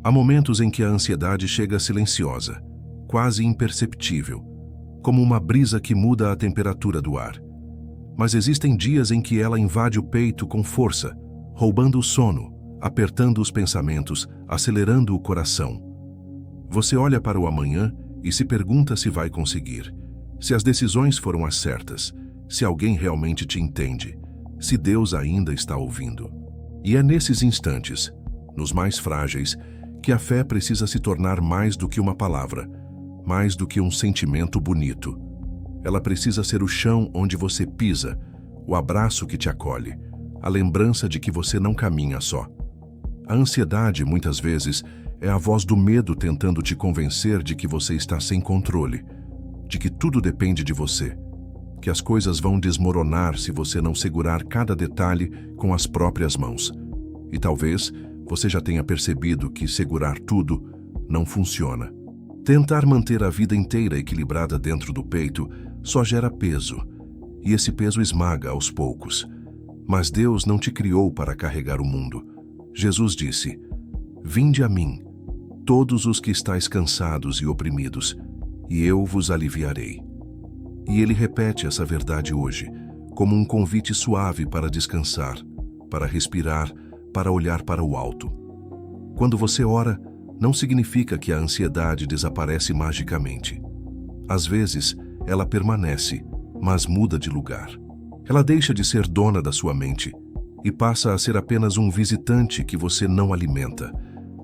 Há momentos em que a ansiedade chega silenciosa, quase imperceptível, como uma brisa que muda a temperatura do ar. Mas existem dias em que ela invade o peito com força, roubando o sono, apertando os pensamentos, acelerando o coração. Você olha para o amanhã e se pergunta se vai conseguir, se as decisões foram as certas, se alguém realmente te entende, se Deus ainda está ouvindo. E é nesses instantes, nos mais frágeis, que a fé precisa se tornar mais do que uma palavra, mais do que um sentimento bonito. Ela precisa ser o chão onde você pisa, o abraço que te acolhe, a lembrança de que você não caminha só. A ansiedade, muitas vezes, é a voz do medo tentando te convencer de que você está sem controle, de que tudo depende de você, que as coisas vão desmoronar se você não segurar cada detalhe com as próprias mãos. E talvez você já tenha percebido que segurar tudo não funciona. Tentar manter a vida inteira equilibrada dentro do peito só gera peso, e esse peso esmaga aos poucos. Mas Deus não te criou para carregar o mundo. Jesus disse: "Vinde a mim, todos os que estáis cansados e oprimidos, e eu vos aliviarei." E Ele repete essa verdade hoje, como um convite suave para descansar, para respirar, para olhar para o alto. Quando você ora, não significa que a ansiedade desaparece magicamente. Às vezes, ela permanece, mas muda de lugar. Ela deixa de ser dona da sua mente e passa a ser apenas um visitante que você não alimenta.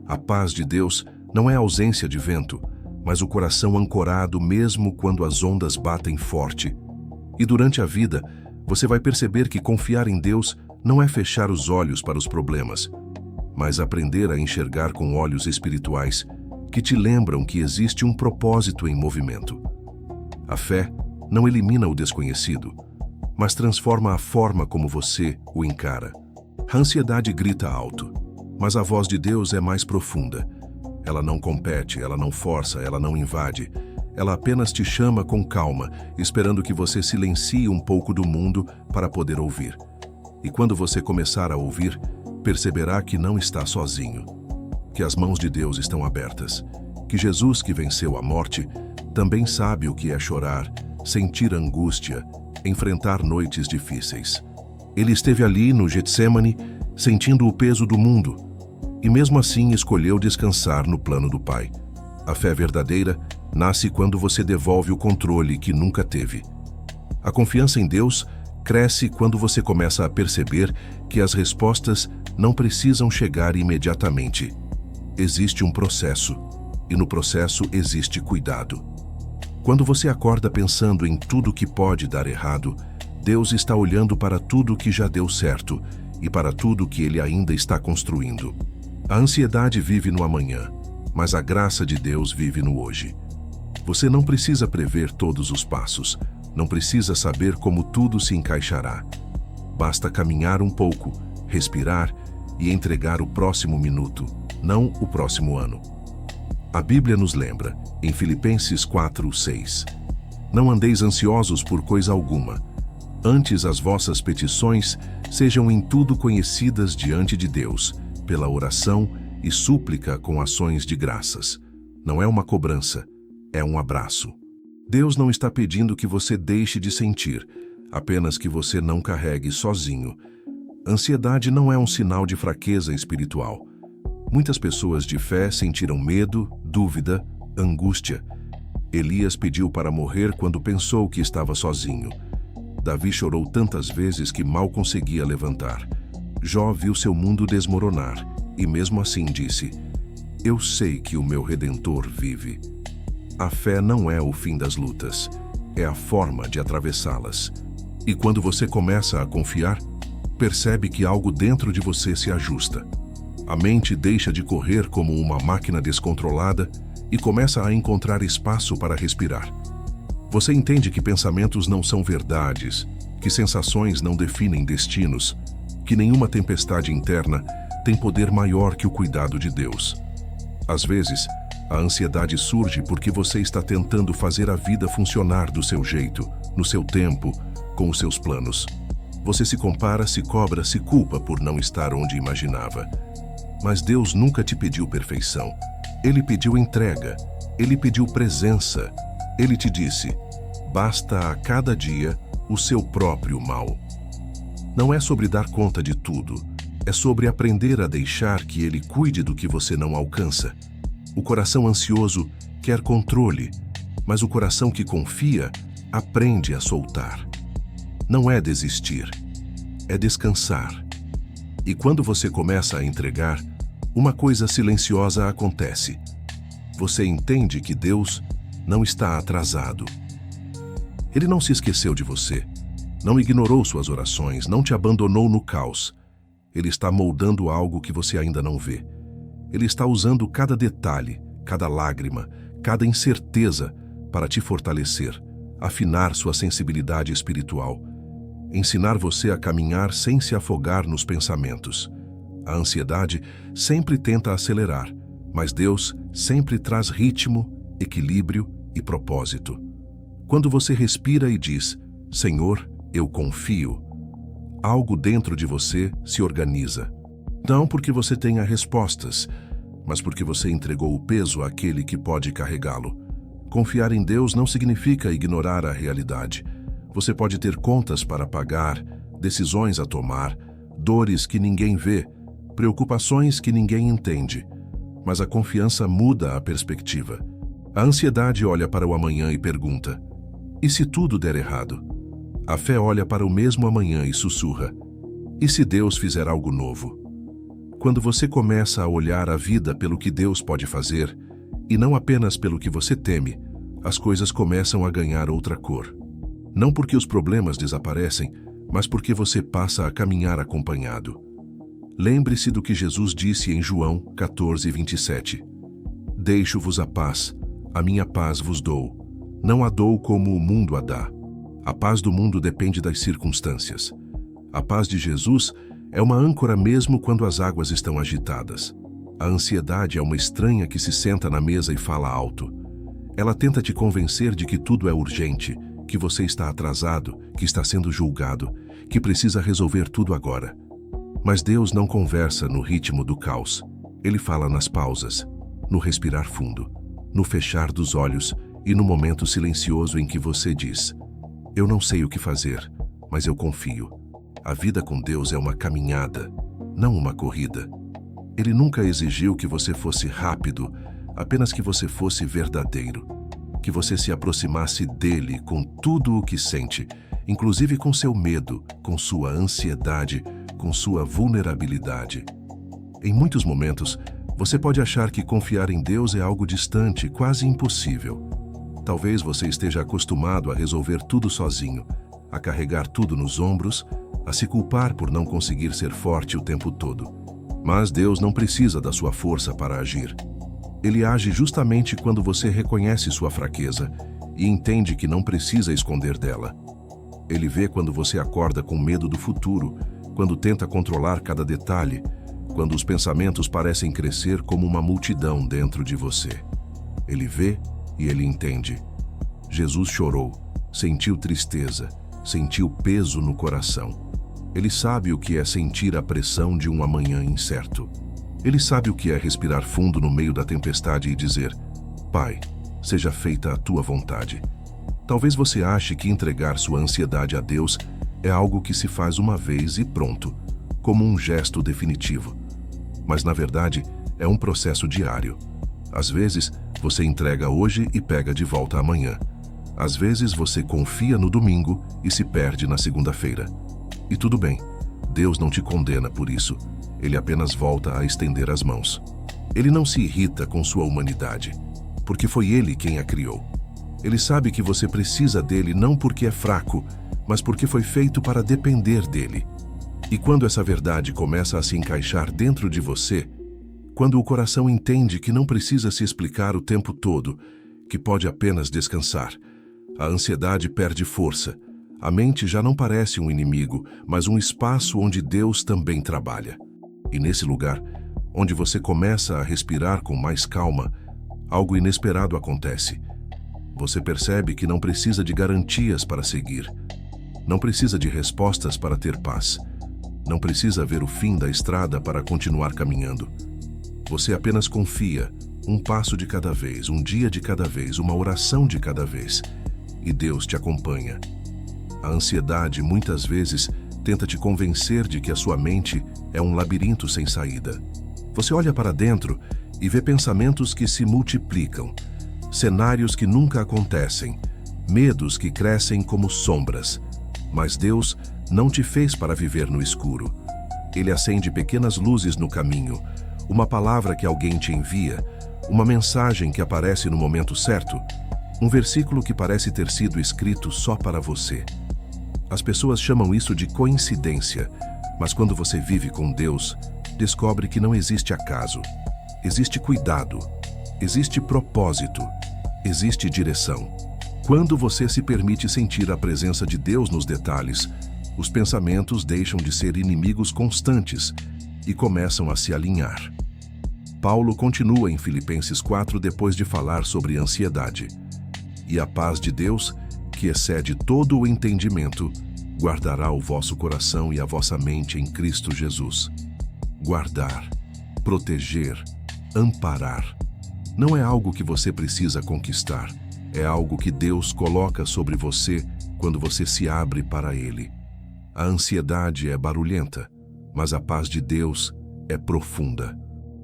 A paz de Deus não é ausência de vento, mas o coração ancorado mesmo quando as ondas batem forte. E durante a vida, você vai perceber que confiar em Deus não é fechar os olhos para os problemas, mas aprender a enxergar com olhos espirituais que te lembram que existe um propósito em movimento. A fé não elimina o desconhecido, mas transforma a forma como você o encara. A ansiedade grita alto, mas a voz de Deus é mais profunda. Ela não compete, ela não força, ela não invade. Ela apenas te chama com calma, esperando que você silencie um pouco do mundo para poder ouvir. E quando você começar a ouvir, perceberá que não está sozinho, que as mãos de Deus estão abertas, que Jesus, que venceu a morte, também sabe o que é chorar, sentir angústia, enfrentar noites difíceis. Ele esteve ali no Getsêmani, sentindo o peso do mundo, e mesmo assim escolheu descansar no plano do Pai. A fé verdadeira nasce quando você devolve o controle que nunca teve. A confiança em Deus cresce quando você começa a perceber que as respostas não precisam chegar imediatamente. Existe um processo, e no processo existe cuidado. Quando você acorda pensando em tudo que pode dar errado, Deus está olhando para tudo que já deu certo e para tudo que Ele ainda está construindo. A ansiedade vive no amanhã, mas a graça de Deus vive no hoje. Você não precisa prever todos os passos, não precisa saber como tudo se encaixará. Basta caminhar um pouco, respirar e entregar o próximo minuto, não o próximo ano. A Bíblia nos lembra, em Filipenses 4:6, "Não andeis ansiosos por coisa alguma. Antes as vossas petições sejam em tudo conhecidas diante de Deus, pela oração e súplica com ações de graças." Não é uma cobrança, é um abraço. Deus não está pedindo que você deixe de sentir, apenas que você não carregue sozinho. Ansiedade não é um sinal de fraqueza espiritual. Muitas pessoas de fé sentiram medo, dúvida, angústia. Elias pediu para morrer quando pensou que estava sozinho. Davi chorou tantas vezes que mal conseguia levantar. Jó viu seu mundo desmoronar e mesmo assim disse: "Eu sei que o meu Redentor vive." A fé não é o fim das lutas, é a forma de atravessá-las. E quando você começa a confiar, percebe que algo dentro de você se ajusta. A mente deixa de correr como uma máquina descontrolada e começa a encontrar espaço para respirar. Você entende que pensamentos não são verdades, que sensações não definem destinos, que nenhuma tempestade interna tem poder maior que o cuidado de Deus. Às vezes, a ansiedade surge porque você está tentando fazer a vida funcionar do seu jeito, no seu tempo, com os seus planos. Você se compara, se cobra, se culpa por não estar onde imaginava. Mas Deus nunca te pediu perfeição. Ele pediu entrega. Ele pediu presença. Ele te disse: basta a cada dia o seu próprio mal. Não é sobre dar conta de tudo. É sobre aprender a deixar que Ele cuide do que você não alcança. O coração ansioso quer controle, mas o coração que confia aprende a soltar. Não é desistir, é descansar. E quando você começa a entregar, uma coisa silenciosa acontece. Você entende que Deus não está atrasado. Ele não se esqueceu de você, não ignorou suas orações, não te abandonou no caos. Ele está moldando algo que você ainda não vê. Ele está usando cada detalhe, cada lágrima, cada incerteza para te fortalecer, afinar sua sensibilidade espiritual, ensinar você a caminhar sem se afogar nos pensamentos. A ansiedade sempre tenta acelerar, mas Deus sempre traz ritmo, equilíbrio e propósito. Quando você respira e diz: Senhor, eu confio, algo dentro de você se organiza. Não porque você tenha respostas, mas porque você entregou o peso àquele que pode carregá-lo. Confiar em Deus não significa ignorar a realidade. Você pode ter contas para pagar, decisões a tomar, dores que ninguém vê, preocupações que ninguém entende. Mas a confiança muda a perspectiva. A ansiedade olha para o amanhã e pergunta: e se tudo der errado? A fé olha para o mesmo amanhã e sussurra: e se Deus fizer algo novo? Quando você começa a olhar a vida pelo que Deus pode fazer, e não apenas pelo que você teme, as coisas começam a ganhar outra cor. Não porque os problemas desaparecem, mas porque você passa a caminhar acompanhado. Lembre-se do que Jesus disse em João 14:27. Deixo-vos a paz, a minha paz vos dou. Não a dou como o mundo a dá. A paz do mundo depende das circunstâncias. A paz de Jesus é uma âncora mesmo quando as águas estão agitadas. A ansiedade é uma estranha que se senta na mesa e fala alto. Ela tenta te convencer de que tudo é urgente, que você está atrasado, que está sendo julgado, que precisa resolver tudo agora. Mas Deus não conversa no ritmo do caos. Ele fala nas pausas, no respirar fundo, no fechar dos olhos e no momento silencioso em que você diz: eu não sei o que fazer, mas eu confio. A vida com Deus é uma caminhada, não uma corrida. Ele nunca exigiu que você fosse rápido, apenas que você fosse verdadeiro. Que você se aproximasse dele com tudo o que sente, inclusive com seu medo, com sua ansiedade, com sua vulnerabilidade. Em muitos momentos, você pode achar que confiar em Deus é algo distante, quase impossível. Talvez você esteja acostumado a resolver tudo sozinho, a carregar tudo nos ombros, a se culpar por não conseguir ser forte o tempo todo. Mas Deus não precisa da sua força para agir. Ele age justamente quando você reconhece sua fraqueza e entende que não precisa esconder dela. Ele vê quando você acorda com medo do futuro, quando tenta controlar cada detalhe, quando os pensamentos parecem crescer como uma multidão dentro de você. Ele vê e ele entende. Jesus chorou, sentiu tristeza, sentiu peso no coração. Ele sabe o que é sentir a pressão de um amanhã incerto. Ele sabe o que é respirar fundo no meio da tempestade e dizer: Pai, seja feita a tua vontade. Talvez você ache que entregar sua ansiedade a Deus é algo que se faz uma vez e pronto, como um gesto definitivo. Mas na verdade, é um processo diário. Às vezes, você entrega hoje e pega de volta amanhã. Às vezes, você confia no domingo e se perde na segunda-feira. E tudo bem, Deus não te condena por isso. Ele apenas volta a estender as mãos. Ele não se irrita com sua humanidade, porque foi Ele quem a criou. Ele sabe que você precisa dele não porque é fraco, mas porque foi feito para depender dele. E quando essa verdade começa a se encaixar dentro de você, quando o coração entende que não precisa se explicar o tempo todo, que pode apenas descansar, a ansiedade perde força. A mente já não parece um inimigo, mas um espaço onde Deus também trabalha. E nesse lugar, onde você começa a respirar com mais calma, algo inesperado acontece. Você percebe que não precisa de garantias para seguir. Não precisa de respostas para ter paz. Não precisa ver o fim da estrada para continuar caminhando. Você apenas confia, um passo de cada vez, um dia de cada vez, uma oração de cada vez, e Deus te acompanha. A ansiedade muitas vezes tenta te convencer de que a sua mente é um labirinto sem saída. Você olha para dentro e vê pensamentos que se multiplicam, cenários que nunca acontecem, medos que crescem como sombras. Mas Deus não te fez para viver no escuro. Ele acende pequenas luzes no caminho, uma palavra que alguém te envia, uma mensagem que aparece no momento certo, um versículo que parece ter sido escrito só para você. As pessoas chamam isso de coincidência, mas quando você vive com Deus, descobre que não existe acaso. Existe cuidado, existe propósito, existe direção. Quando você se permite sentir a presença de Deus nos detalhes, os pensamentos deixam de ser inimigos constantes e começam a se alinhar. Paulo continua em Filipenses 4 depois de falar sobre ansiedade. E a paz de Deus, que excede todo o entendimento, guardará o vosso coração e a vossa mente em Cristo Jesus. Guardar, proteger, amparar. Não é algo que você precisa conquistar. É algo que Deus coloca sobre você quando você se abre para Ele. A ansiedade é barulhenta, mas a paz de Deus é profunda.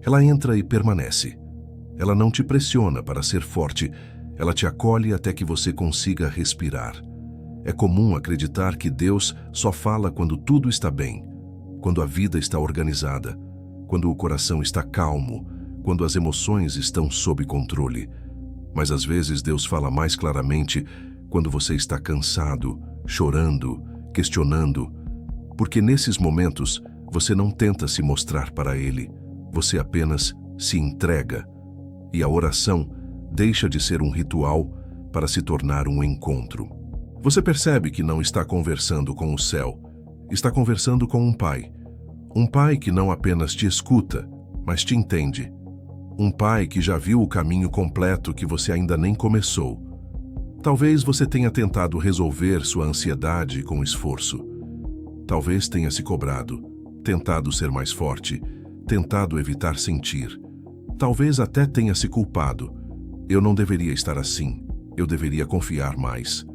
Ela entra e permanece. Ela não te pressiona para ser forte, ela te acolhe até que você consiga respirar. É comum acreditar que Deus só fala quando tudo está bem, quando a vida está organizada, quando o coração está calmo, quando as emoções estão sob controle. Mas às vezes Deus fala mais claramente quando você está cansado, chorando, questionando, porque nesses momentos você não tenta se mostrar para Ele, você apenas se entrega. E a oração deixa de ser um ritual para se tornar um encontro. Você percebe que não está conversando com o céu, está conversando com um pai. Um pai que não apenas te escuta, mas te entende. Um pai que já viu o caminho completo que você ainda nem começou. Talvez você tenha tentado resolver sua ansiedade com esforço. Talvez tenha se cobrado, tentado ser mais forte, tentado evitar sentir. Talvez até tenha se culpado. Eu não deveria estar assim, eu deveria confiar mais.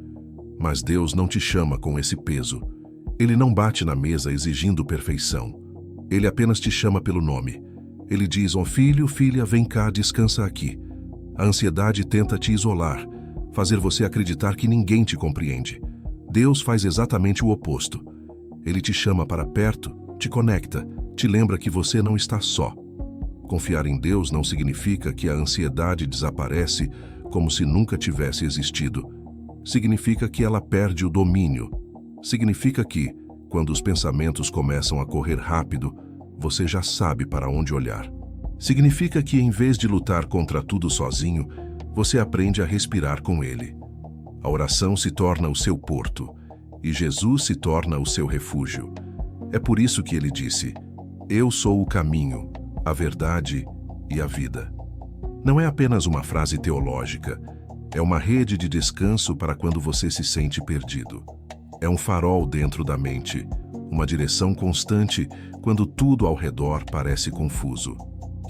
Mas Deus não te chama com esse peso. Ele não bate na mesa exigindo perfeição. Ele apenas te chama pelo nome. Ele diz, ó filho, filha, vem cá, descansa aqui. A ansiedade tenta te isolar, fazer você acreditar que ninguém te compreende. Deus faz exatamente o oposto. Ele te chama para perto, te conecta, te lembra que você não está só. Confiar em Deus não significa que a ansiedade desaparece como se nunca tivesse existido. Significa que ela perde o domínio. Significa que, quando os pensamentos começam a correr rápido, você já sabe para onde olhar. Significa que, em vez de lutar contra tudo sozinho, você aprende a respirar com Ele. A oração se torna o seu porto, e Jesus se torna o seu refúgio. É por isso que Ele disse, eu sou o caminho, a verdade e a vida. Não é apenas uma frase teológica, é uma rede de descanso para quando você se sente perdido. É um farol dentro da mente, uma direção constante quando tudo ao redor parece confuso.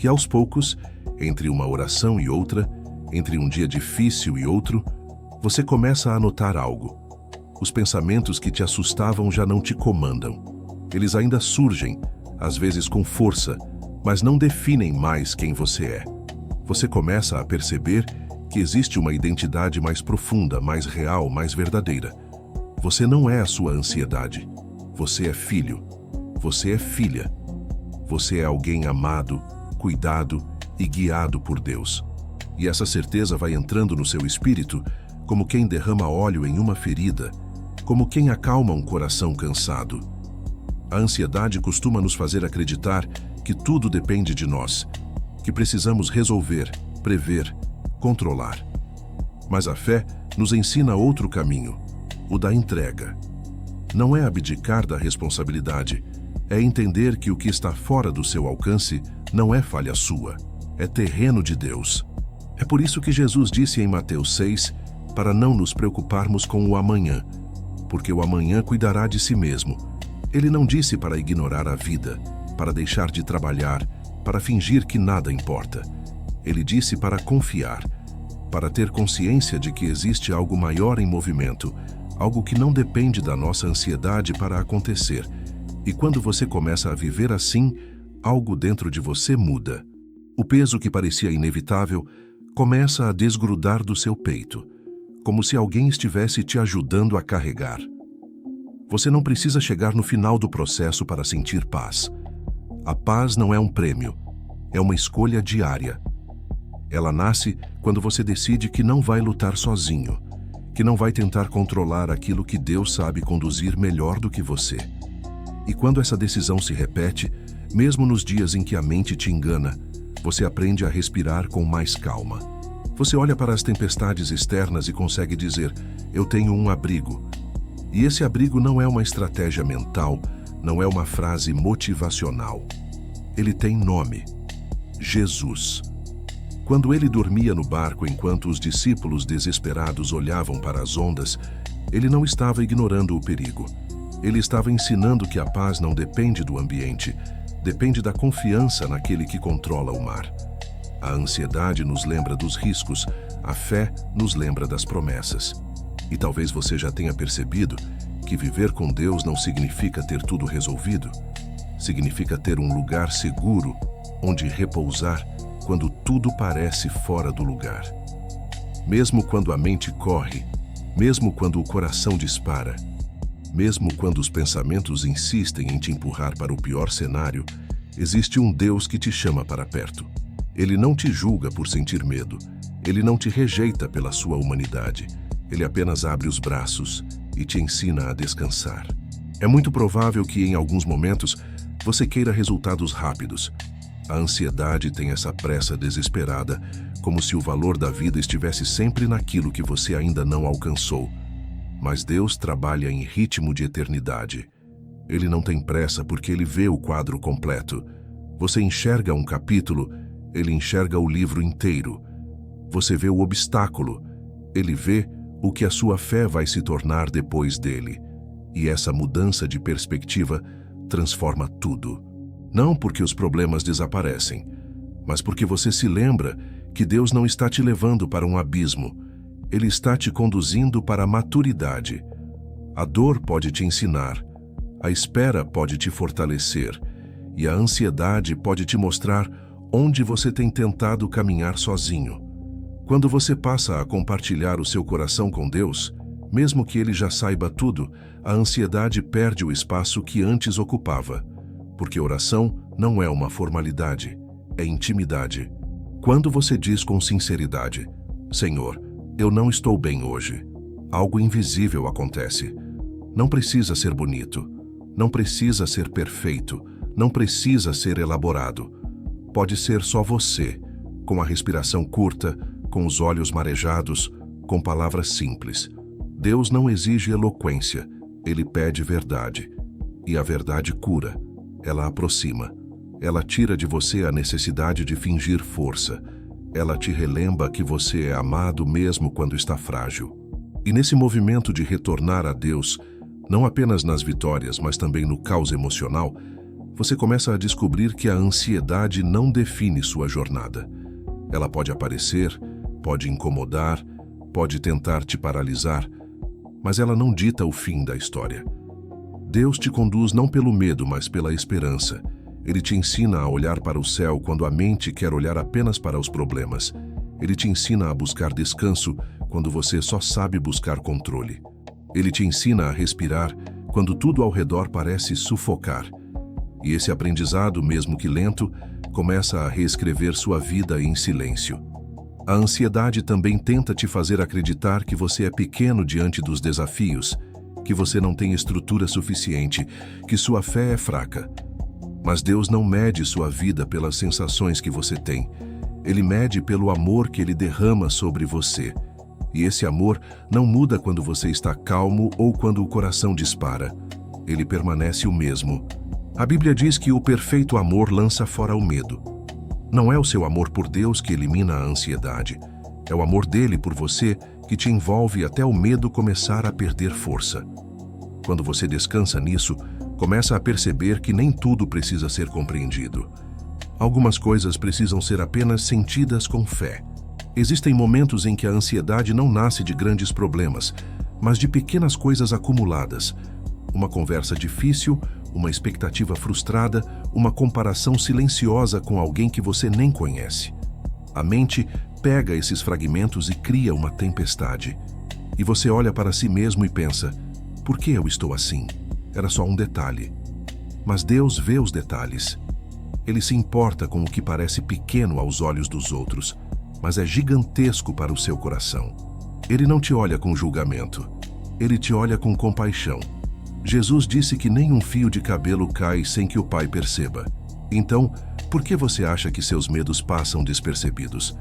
E aos poucos, entre uma oração e outra, entre um dia difícil e outro, você começa a notar algo. Os pensamentos que te assustavam já não te comandam. Eles ainda surgem, às vezes com força, mas não definem mais quem você é. Você começa a perceber que existe uma identidade mais profunda, mais real, mais verdadeira. Você não é a sua ansiedade. Você é filho. Você é filha. Você é alguém amado, cuidado e guiado por Deus. E essa certeza vai entrando no seu espírito como quem derrama óleo em uma ferida, como quem acalma um coração cansado. A ansiedade costuma nos fazer acreditar que tudo depende de nós, que precisamos resolver, prever, controlar. Mas a fé nos ensina outro caminho, o da entrega. Não é abdicar da responsabilidade, é entender que o que está fora do seu alcance não é falha sua, é terreno de Deus. É por isso que Jesus disse em Mateus 6, para não nos preocuparmos com o amanhã, porque o amanhã cuidará de si mesmo. Ele não disse para ignorar a vida, para deixar de trabalhar, para fingir que nada importa. Ele disse para confiar, para ter consciência de que existe algo maior em movimento, algo que não depende da nossa ansiedade para acontecer. E quando você começa a viver assim, algo dentro de você muda. O peso que parecia inevitável começa a desgrudar do seu peito, como se alguém estivesse te ajudando a carregar. Você não precisa chegar no final do processo para sentir paz. A paz não é um prêmio, é uma escolha diária. Ela nasce quando você decide que não vai lutar sozinho, que não vai tentar controlar aquilo que Deus sabe conduzir melhor do que você. E quando essa decisão se repete, mesmo nos dias em que a mente te engana, você aprende a respirar com mais calma. Você olha para as tempestades externas e consegue dizer: eu tenho um abrigo. E esse abrigo não é uma estratégia mental, não é uma frase motivacional. Ele tem nome: Jesus. Quando ele dormia no barco enquanto os discípulos desesperados olhavam para as ondas, ele não estava ignorando o perigo. Ele estava ensinando que a paz não depende do ambiente, depende da confiança naquele que controla o mar. A ansiedade nos lembra dos riscos, a fé nos lembra das promessas. E talvez você já tenha percebido que viver com Deus não significa ter tudo resolvido. Significa ter um lugar seguro onde repousar quando tudo parece fora do lugar. Mesmo quando a mente corre, mesmo quando o coração dispara, mesmo quando os pensamentos insistem em te empurrar para o pior cenário, existe um Deus que te chama para perto. Ele não te julga por sentir medo. Ele não te rejeita pela sua humanidade. Ele apenas abre os braços e te ensina a descansar. É muito provável que, em alguns momentos, você queira resultados rápidos. A ansiedade tem essa pressa desesperada, como se o valor da vida estivesse sempre naquilo que você ainda não alcançou. Mas Deus trabalha em ritmo de eternidade. Ele não tem pressa porque ele vê o quadro completo. Você enxerga um capítulo, ele enxerga o livro inteiro. Você vê o obstáculo, ele vê o que a sua fé vai se tornar depois dele. E essa mudança de perspectiva transforma tudo. Não porque os problemas desaparecem, mas porque você se lembra que Deus não está te levando para um abismo. Ele está te conduzindo para a maturidade. A dor pode te ensinar, a espera pode te fortalecer, e a ansiedade pode te mostrar onde você tem tentado caminhar sozinho. Quando você passa a compartilhar o seu coração com Deus, mesmo que ele já saiba tudo, a ansiedade perde o espaço que antes ocupava. Porque oração não é uma formalidade, é intimidade. Quando você diz com sinceridade: Senhor, eu não estou bem hoje, algo invisível acontece. Não precisa ser bonito, não precisa ser perfeito, não precisa ser elaborado. Pode ser só você, com a respiração curta, com os olhos marejados, com palavras simples. Deus não exige eloquência, ele pede verdade. E a verdade cura, ela aproxima. Ela tira de você a necessidade de fingir força. Ela te relembra que você é amado mesmo quando está frágil. E nesse movimento de retornar a Deus, não apenas nas vitórias, mas também no caos emocional, você começa a descobrir que a ansiedade não define sua jornada. Ela pode aparecer, pode incomodar, pode tentar te paralisar, mas ela não dita o fim da história. Deus te conduz não pelo medo, mas pela esperança. Ele te ensina a olhar para o céu quando a mente quer olhar apenas para os problemas. Ele te ensina a buscar descanso quando você só sabe buscar controle. Ele te ensina a respirar quando tudo ao redor parece sufocar. E esse aprendizado, mesmo que lento, começa a reescrever sua vida em silêncio. A ansiedade também tenta te fazer acreditar que você é pequeno diante dos desafios, que você não tem estrutura suficiente, que sua fé é fraca. Mas Deus não mede sua vida pelas sensações que você tem. Ele mede pelo amor que ele derrama sobre você. E esse amor não muda quando você está calmo ou quando o coração dispara. Ele permanece o mesmo. A Bíblia diz que o perfeito amor lança fora o medo. Não é o seu amor por Deus que elimina a ansiedade. É o amor dele por você que te envolve até o medo começar a perder força. Quando você descansa nisso, começa a perceber que nem tudo precisa ser compreendido. Algumas coisas precisam ser apenas sentidas com fé. Existem momentos em que a ansiedade não nasce de grandes problemas, mas de pequenas coisas acumuladas. Uma conversa difícil, uma expectativa frustrada, uma comparação silenciosa com alguém que você nem conhece. A mente pega esses fragmentos e cria uma tempestade. E você olha para si mesmo e pensa: por que eu estou assim? Era só um detalhe. Mas Deus vê os detalhes. Ele se importa com o que parece pequeno aos olhos dos outros, mas é gigantesco para o seu coração. Ele não te olha com julgamento. Ele te olha com compaixão. Jesus disse que nem um fio de cabelo cai sem que o Pai perceba. Então, por que você acha que seus medos passam despercebidos?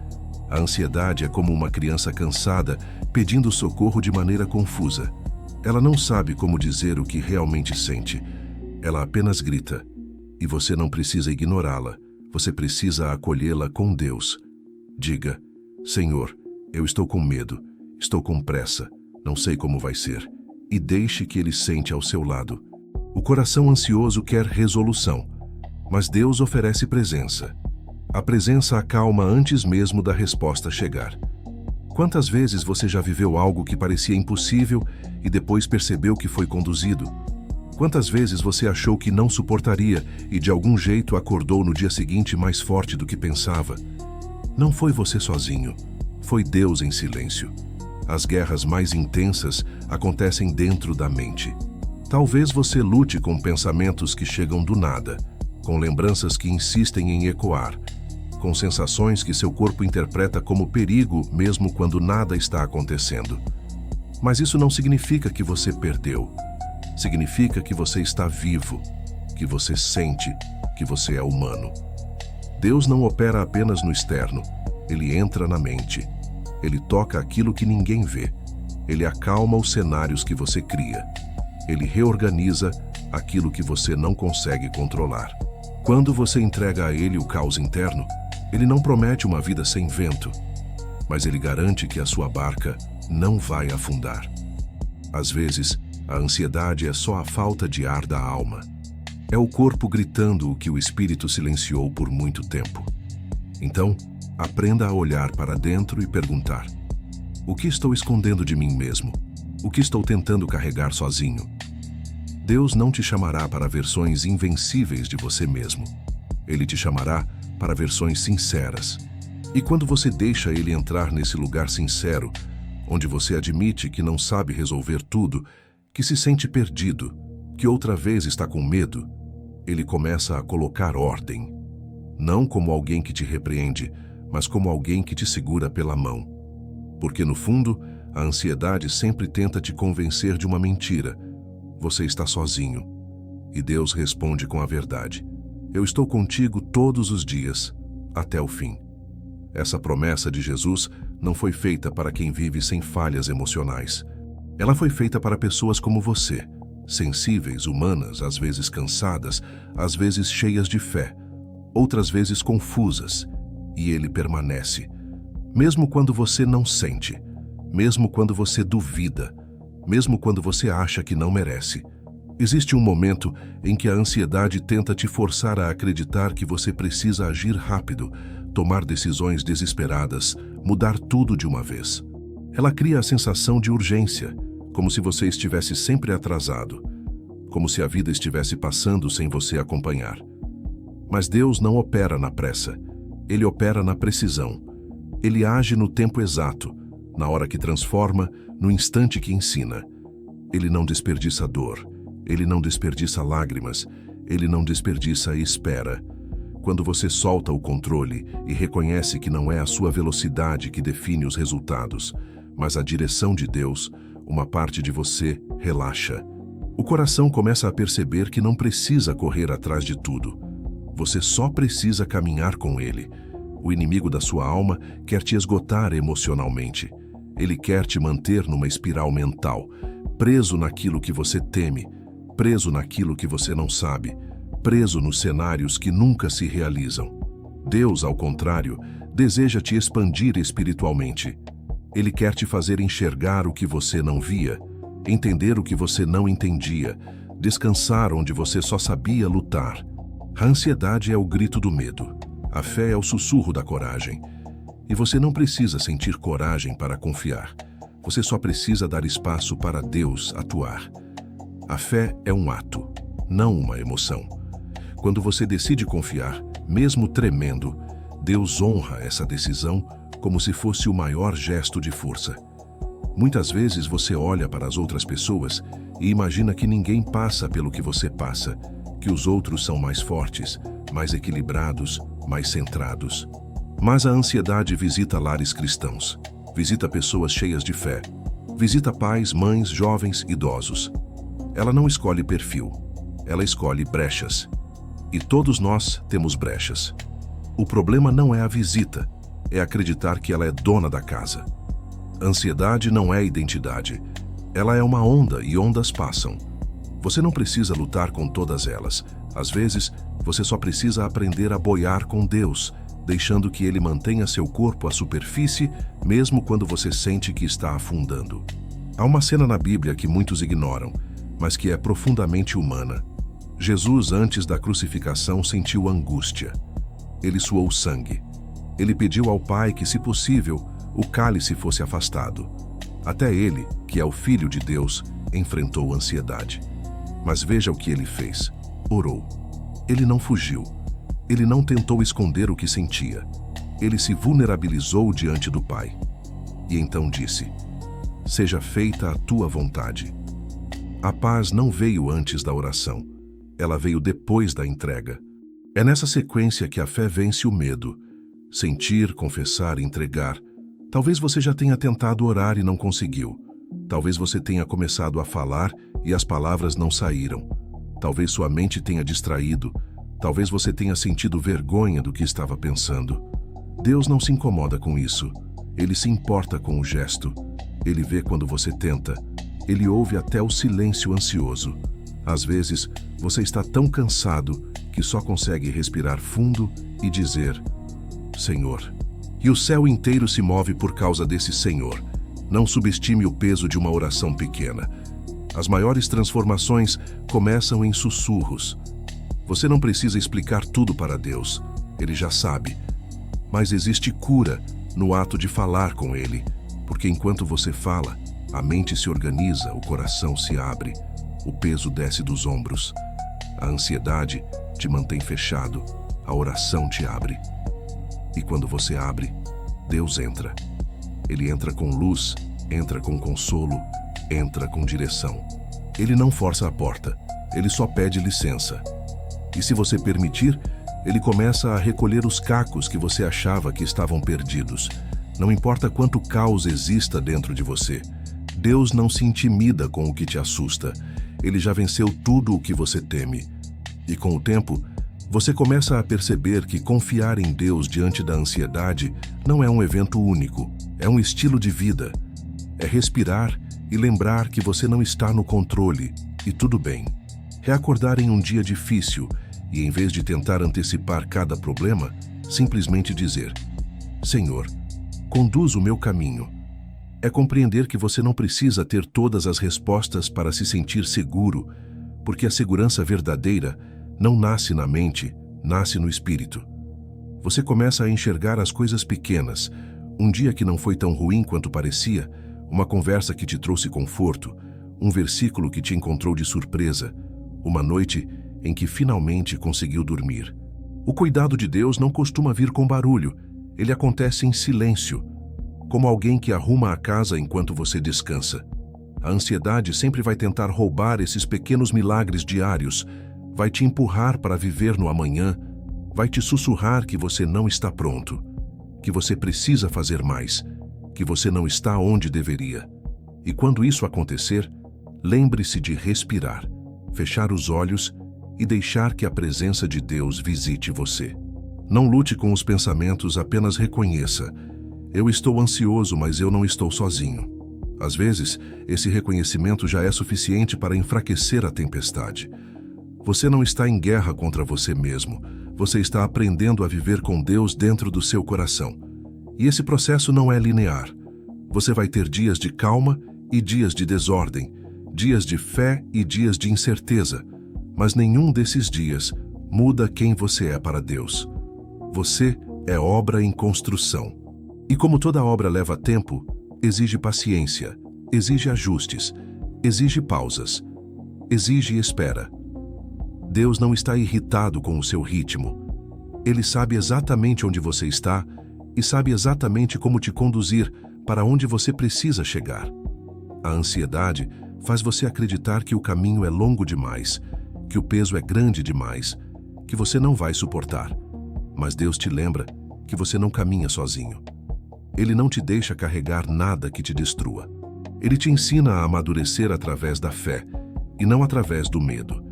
A ansiedade é como uma criança cansada pedindo socorro de maneira confusa. Ela não sabe como dizer o que realmente sente. Ela apenas grita. E você não precisa ignorá-la. Você precisa acolhê-la com Deus. Diga: Senhor, eu estou com medo, estou com pressa, não sei como vai ser. E deixe que Ele sente ao seu lado. O coração ansioso quer resolução, mas Deus oferece presença. A presença acalma antes mesmo da resposta chegar. Quantas vezes você já viveu algo que parecia impossível e depois percebeu que foi conduzido? Quantas vezes você achou que não suportaria e de algum jeito acordou no dia seguinte mais forte do que pensava? Não foi você sozinho, foi Deus em silêncio. As guerras mais intensas acontecem dentro da mente. Talvez você lute com pensamentos que chegam do nada, com lembranças que insistem em ecoar, com sensações que seu corpo interpreta como perigo mesmo quando nada está acontecendo. Mas isso não significa que você perdeu. Significa que você está vivo, que você sente, que você é humano. Deus não opera apenas no externo, Ele entra na mente. Ele toca aquilo que ninguém vê. Ele acalma os cenários que você cria. Ele reorganiza aquilo que você não consegue controlar. Quando você entrega a Ele o caos interno, Ele não promete uma vida sem vento, mas Ele garante que a sua barca não vai afundar. Às vezes, a ansiedade é só a falta de ar da alma. É o corpo gritando o que o espírito silenciou por muito tempo. Então, aprenda a olhar para dentro e perguntar: o que estou escondendo de mim mesmo? O que estou tentando carregar sozinho? Deus não te chamará para versões invencíveis de você mesmo. Ele te chamará para versões sinceras. E quando você deixa Ele entrar nesse lugar sincero, onde você admite que não sabe resolver tudo, que se sente perdido, que outra vez está com medo, Ele começa a colocar ordem. Não como alguém que te repreende, mas como alguém que te segura pela mão. Porque no fundo, a ansiedade sempre tenta te convencer de uma mentira. Você está sozinho. E Deus responde com a verdade: eu estou contigo todos os dias, até o fim. Essa promessa de Jesus não foi feita para quem vive sem falhas emocionais. Ela foi feita para pessoas como você, sensíveis, humanas, às vezes cansadas, às vezes cheias de fé, outras vezes confusas. E Ele permanece, mesmo quando você não sente, mesmo quando você duvida, mesmo quando você acha que não merece. Existe um momento em que a ansiedade tenta te forçar a acreditar que você precisa agir rápido, tomar decisões desesperadas, mudar tudo de uma vez. Ela cria a sensação de urgência, como se você estivesse sempre atrasado, como se a vida estivesse passando sem você acompanhar. Mas Deus não opera na pressa. Ele opera na precisão. Ele age no tempo exato, na hora que transforma, no instante que ensina. Ele não desperdiça dor. Ele não desperdiça lágrimas. Ele não desperdiça espera. Quando você solta o controle e reconhece que não é a sua velocidade que define os resultados, mas a direção de Deus, uma parte de você relaxa. O coração começa a perceber que não precisa correr atrás de tudo. Você só precisa caminhar com Ele. O inimigo da sua alma quer te esgotar emocionalmente. Ele quer te manter numa espiral mental, preso naquilo que você teme, preso naquilo que você não sabe, preso nos cenários que nunca se realizam. Deus, ao contrário, deseja te expandir espiritualmente. Ele quer te fazer enxergar o que você não via, entender o que você não entendia, descansar onde você só sabia lutar. A ansiedade é o grito do medo. A fé é o sussurro da coragem. E você não precisa sentir coragem para confiar. Você só precisa dar espaço para Deus atuar. A fé é um ato, não uma emoção. Quando você decide confiar, mesmo tremendo, Deus honra essa decisão como se fosse o maior gesto de força. Muitas vezes você olha para as outras pessoas e imagina que ninguém passa pelo que você passa, que os outros são mais fortes, mais equilibrados, mais centrados. Mas a ansiedade visita lares cristãos, visita pessoas cheias de fé, visita pais, mães, jovens, idosos. Ela não escolhe perfil, ela escolhe brechas. E todos nós temos brechas. O problema não é a visita, é acreditar que ela é dona da casa. Ansiedade não é identidade. Ela é uma onda e ondas passam. Você não precisa lutar com todas elas. Às vezes, você só precisa aprender a boiar com Deus, deixando que Ele mantenha seu corpo à superfície, mesmo quando você sente que está afundando. Há uma cena na Bíblia que muitos ignoram, mas que é profundamente humana. Jesus, antes da crucificação, sentiu angústia. Ele suou sangue. Ele pediu ao Pai que, se possível, o cálice fosse afastado. Até ele, que é o Filho de Deus, enfrentou ansiedade. Mas veja o que ele fez. Orou. Ele não fugiu. Ele não tentou esconder o que sentia. Ele se vulnerabilizou diante do Pai. E então disse: "Seja feita a tua vontade." A paz não veio antes da oração. Ela veio depois da entrega. É nessa sequência que a fé vence o medo. Sentir, confessar, entregar. Talvez você já tenha tentado orar e não conseguiu. Talvez você tenha começado a falar e as palavras não saíram. Talvez sua mente tenha distraído. Talvez você tenha sentido vergonha do que estava pensando. Deus não se incomoda com isso. Ele se importa com o gesto. Ele vê quando você tenta. Ele ouve até o silêncio ansioso. Às vezes, você está tão cansado que só consegue respirar fundo e dizer: "Senhor." E o céu inteiro se move por causa desse Senhor. Não subestime o peso de uma oração pequena. As maiores transformações começam em sussurros. Você não precisa explicar tudo para Deus. Ele já sabe. Mas existe cura no ato de falar com Ele, porque enquanto você fala, a mente se organiza, o coração se abre, o peso desce dos ombros. A ansiedade te mantém fechado, a oração te abre. E quando você abre, Deus entra. Ele entra com luz, entra com consolo, entra com direção. Ele não força a porta, ele só pede licença. E se você permitir, ele começa a recolher os cacos que você achava que estavam perdidos. Não importa quanto caos exista dentro de você, Deus não se intimida com o que te assusta. Ele já venceu tudo o que você teme. E com o tempo, você começa a perceber que confiar em Deus diante da ansiedade não é um evento único, é um estilo de vida. É respirar e lembrar que você não está no controle, e tudo bem. É acordar em um dia difícil e, em vez de tentar antecipar cada problema, simplesmente dizer: "Senhor, conduz o meu caminho." É compreender que você não precisa ter todas as respostas para se sentir seguro, porque a segurança verdadeira não nasce na mente, nasce no espírito. Você começa a enxergar as coisas pequenas, um dia que não foi tão ruim quanto parecia, uma conversa que te trouxe conforto, um versículo que te encontrou de surpresa, uma noite em que finalmente conseguiu dormir. O cuidado de Deus não costuma vir com barulho, ele acontece em silêncio, como alguém que arruma a casa enquanto você descansa. A ansiedade sempre vai tentar roubar esses pequenos milagres diários, vai te empurrar para viver no amanhã, vai te sussurrar que você não está pronto, que você precisa fazer mais, que você não está onde deveria. E quando isso acontecer, lembre-se de respirar, fechar os olhos e deixar que a presença de Deus visite você. Não lute com os pensamentos, apenas reconheça: "Eu estou ansioso, mas eu não estou sozinho." Às vezes, esse reconhecimento já é suficiente para enfraquecer a tempestade. Você não está em guerra contra você mesmo. Você está aprendendo a viver com Deus dentro do seu coração. E esse processo não é linear. Você vai ter dias de calma e dias de desordem, dias de fé e dias de incerteza, mas nenhum desses dias muda quem você é para Deus. Você é obra em construção. E como toda obra leva tempo, exige paciência, exige ajustes, exige pausas, exige espera. Deus não está irritado com o seu ritmo. Ele sabe exatamente onde você está e sabe exatamente como te conduzir para onde você precisa chegar. A ansiedade faz você acreditar que o caminho é longo demais, que o peso é grande demais, que você não vai suportar. Mas Deus te lembra que você não caminha sozinho. Ele não te deixa carregar nada que te destrua. Ele te ensina a amadurecer através da fé e não através do medo.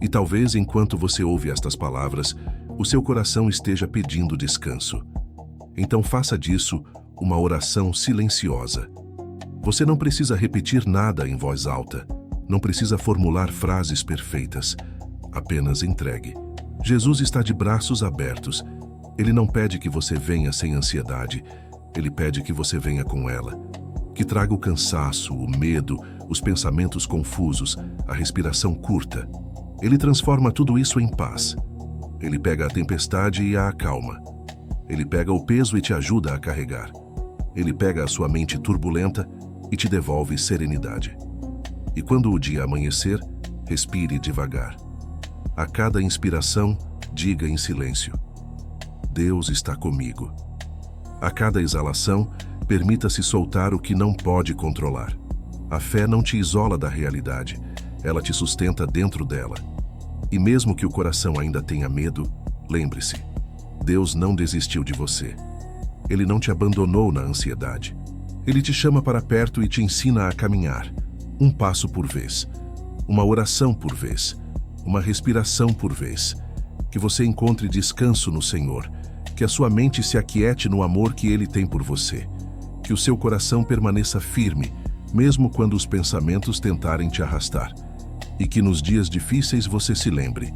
E talvez enquanto você ouve estas palavras, o seu coração esteja pedindo descanso. Então faça disso uma oração silenciosa. Você não precisa repetir nada em voz alta, não precisa formular frases perfeitas. Apenas entregue. Jesus está de braços abertos. Ele não pede que você venha sem ansiedade. Ele pede que você venha com ela. Que traga o cansaço, o medo, os pensamentos confusos, a respiração curta. Ele transforma tudo isso em paz. Ele pega a tempestade e a acalma. Ele pega o peso e te ajuda a carregar. Ele pega a sua mente turbulenta e te devolve serenidade. E quando o dia amanhecer, respire devagar. A cada inspiração, diga em silêncio: Deus está comigo. A cada exalação, permita-se soltar o que não pode controlar. A fé não te isola da realidade, ela te sustenta dentro dela. E mesmo que o coração ainda tenha medo, lembre-se, Deus não desistiu de você. Ele não te abandonou na ansiedade. Ele te chama para perto e te ensina a caminhar, um passo por vez, uma oração por vez, uma respiração por vez. Que você encontre descanso no Senhor, que a sua mente se aquiete no amor que Ele tem por você, que o seu coração permaneça firme, mesmo quando os pensamentos tentarem te arrastar, e que nos dias difíceis você se lembre: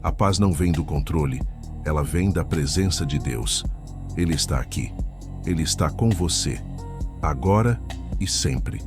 a paz não vem do controle, ela vem da presença de Deus. Ele está aqui, Ele está com você, agora e sempre.